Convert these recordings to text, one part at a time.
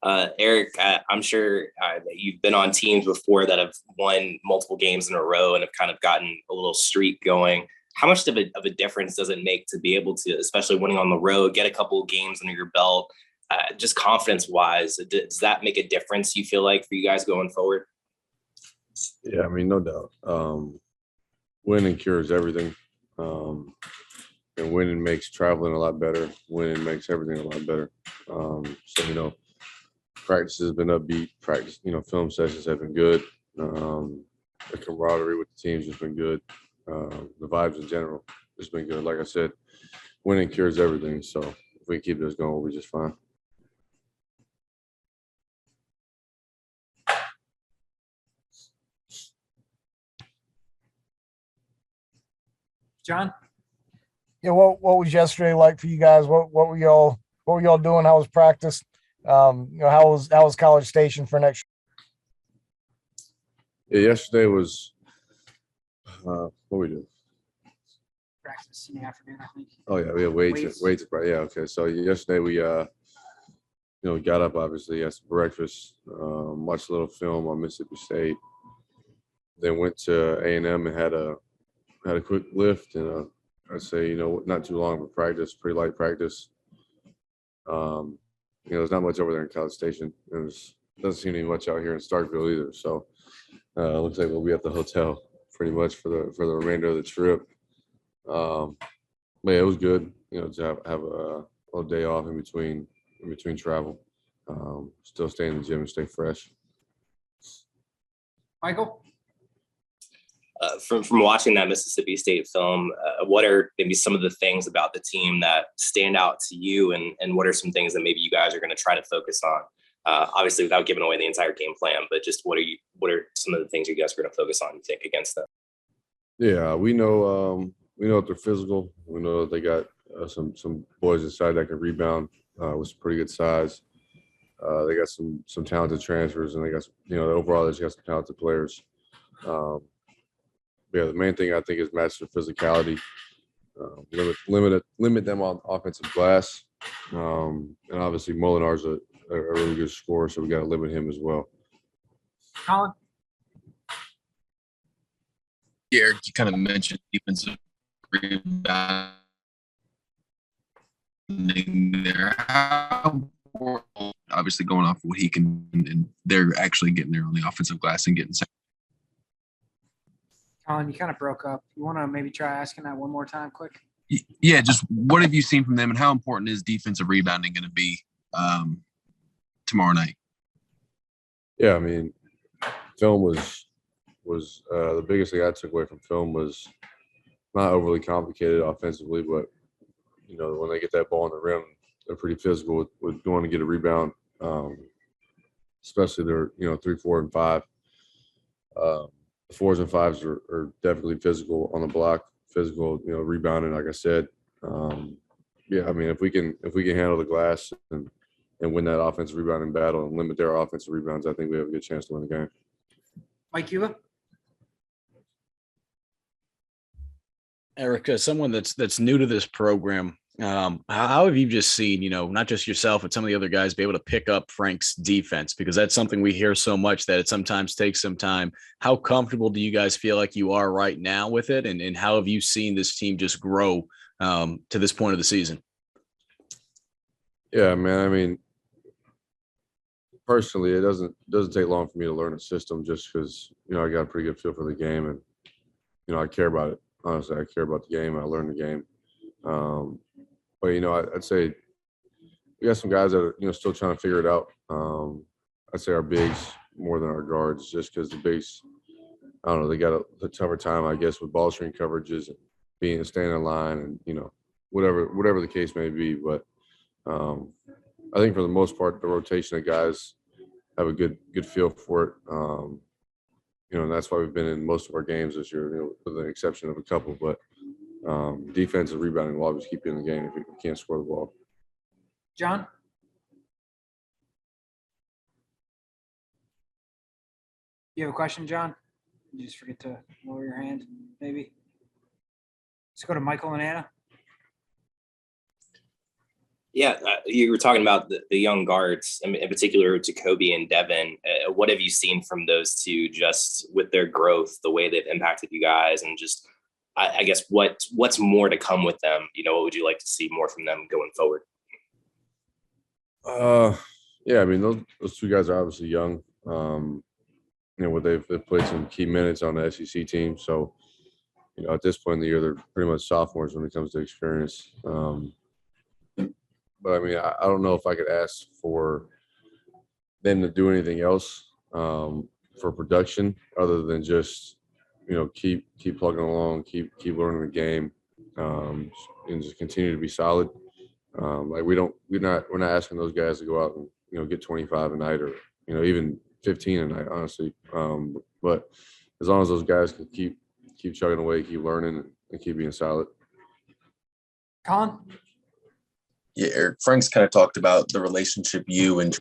Erik, I'm sure that you've been on teams before that have won multiple games in a row and have kind of gotten a little streak going. How much of a difference does it make to be able to, especially winning on the road, get a couple of games under your belt, just confidence wise? Does that make a difference, you feel like, for you guys going forward? Yeah, I mean, no doubt. Winning cures everything. And winning makes traveling a lot better. Winning makes everything a lot better. So, practice has been upbeat. Practice, film sessions have been good. The camaraderie with the teams has been good. The vibes in general has been good. Like I said, winning cures everything. So if we keep this going, we'll be just fine. John? Yeah, what was yesterday like for you guys? What were y'all doing? How was practice? How was College Station for next year? Yeah, yesterday was what we do? Practice in the afternoon, I think. Oh yeah, we had weights. Yeah, okay. So yesterday we got up, obviously, had some breakfast, watched a little film on Mississippi State, then went to A&M and had a quick lift and I'd say, not too long of practice, pretty light practice. There's not much over there in College Station. Doesn't seem to be much out here in Starkville either. So looks like we'll be at the hotel pretty much for the remainder of the trip. But yeah, it was good, to have a little day off in between travel. Still stay in the gym and stay fresh. Michael? From watching that Mississippi State film, what are maybe some of the things about the team that stand out to you, and what are some things that maybe you guys are going to try to focus on? Obviously, without giving away the entire game plan, but just what are some of the things you guys are going to focus on, you think, against them? Yeah, we know that they're physical. We know that they got some boys inside that can rebound with some pretty good size. They got some talented transfers, and they got overall they just got some talented players. Yeah, the main thing I think is match their physicality, limit them on offensive glass, and obviously Molinar's a really good scorer, so we got to limit him as well. Colin? Erik, you kind of mentioned defensive rebounding there. How important, obviously going off of what he can, and they're actually getting there on the offensive glass and getting second. Colin, you kind of broke up. You want to maybe try asking that one more time quick? Yeah, just what have you seen from them, and how important is defensive rebounding going to be tomorrow night? Yeah, I mean, film was the biggest thing I took away from film was not overly complicated offensively, but when they get that ball in the rim, they're pretty physical with going to get a rebound, especially their 3, 4, and 5. The 4s and 5s are definitely physical on the block, physical, rebounding. Like I said, yeah, I mean, if we can handle the glass and win that offensive rebounding battle and limit their offensive rebounds, I think we have a good chance to win the game. Mike Cuba? Erik, someone that's new to this program, how have you just seen, not just yourself, but some of the other guys be able to pick up Frank's defense? Because that's something we hear so much that it sometimes takes some time. How comfortable do you guys feel like you are right now with it? And how have you seen this team just grow to this point of the season? Yeah, man. I mean, personally, it doesn't take long for me to learn a system just because, I got a pretty good feel for the game and, I care about it. Honestly, I care about the game. I learn the game. But, I'd say we got some guys that are, still trying to figure it out. I'd say our bigs more than our guards just because the bigs, I don't know, they got a tougher time, I guess, with ball screen coverages and standing in line and, whatever the case may be. But I think for the most part, the rotation of guys have a good feel for it. And that's why we've been in most of our games this year, with the exception of a couple. But defense and rebounding will always keep you in the game if you can't score the ball. John? You have a question, John? You just forget to lower your hand, maybe? Let's go to Michael and Anna. Yeah, you were talking about the young guards, in particular Jacoby and Devin. What have you seen from those two, just with their growth, the way they've impacted you guys, and just I guess what's more to come with them? What would you like to see more from them going forward? Yeah, I mean those two guys are obviously young. They've played some key minutes on the SEC team, so at this point in the year they're pretty much sophomores when it comes to experience. But I mean, I don't know if I could ask for them to do anything else for production other than just keep plugging along, keep learning the game, and just continue to be solid. Like we're not asking those guys to go out and get 25 a night or even 15 a night, honestly. But as long as those guys can keep chugging away, keep learning, and keep being solid. Colin? Yeah, Eric, Frank's kind of talked about the relationship you and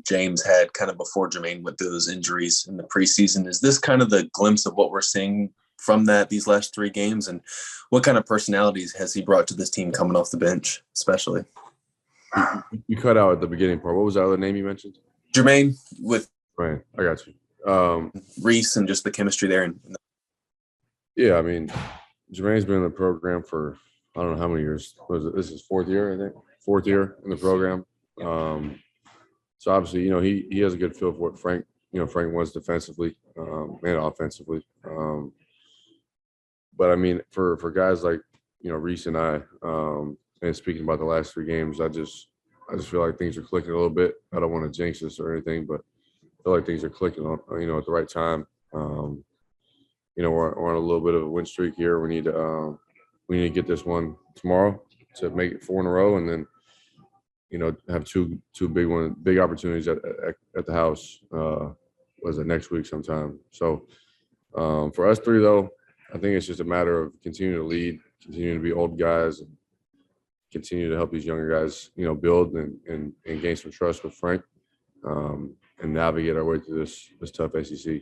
James had kind of before Jermaine went through those injuries in the preseason. Is this kind of the glimpse of what we're seeing from these last 3 games? And what kind of personalities has he brought to this team coming off the bench, especially? You cut out at the beginning part. What was the other name you mentioned? Jermaine with Right. I got you. Reese and just the chemistry there. Yeah, I mean, Jermaine's been in the program for I don't know how many years. This is 4th year, I think. 4th year in the program. So obviously, he has a good feel for what Frank wants defensively and offensively. But I mean, for guys like Reese and I, and speaking about the last 3 games, I just feel like things are clicking a little bit. I don't want to jinx this or anything, but I feel like things are clicking on at the right time. We're on a little bit of a win streak here. We need to get this one tomorrow to make it 4 in a row, and then have two big opportunities at the house. Was it next week sometime? So for us 3 though, I think it's just a matter of continuing to lead, continuing to be old guys, and continue to help these younger guys build and gain some trust with Frank, and navigate our way through this tough SEC.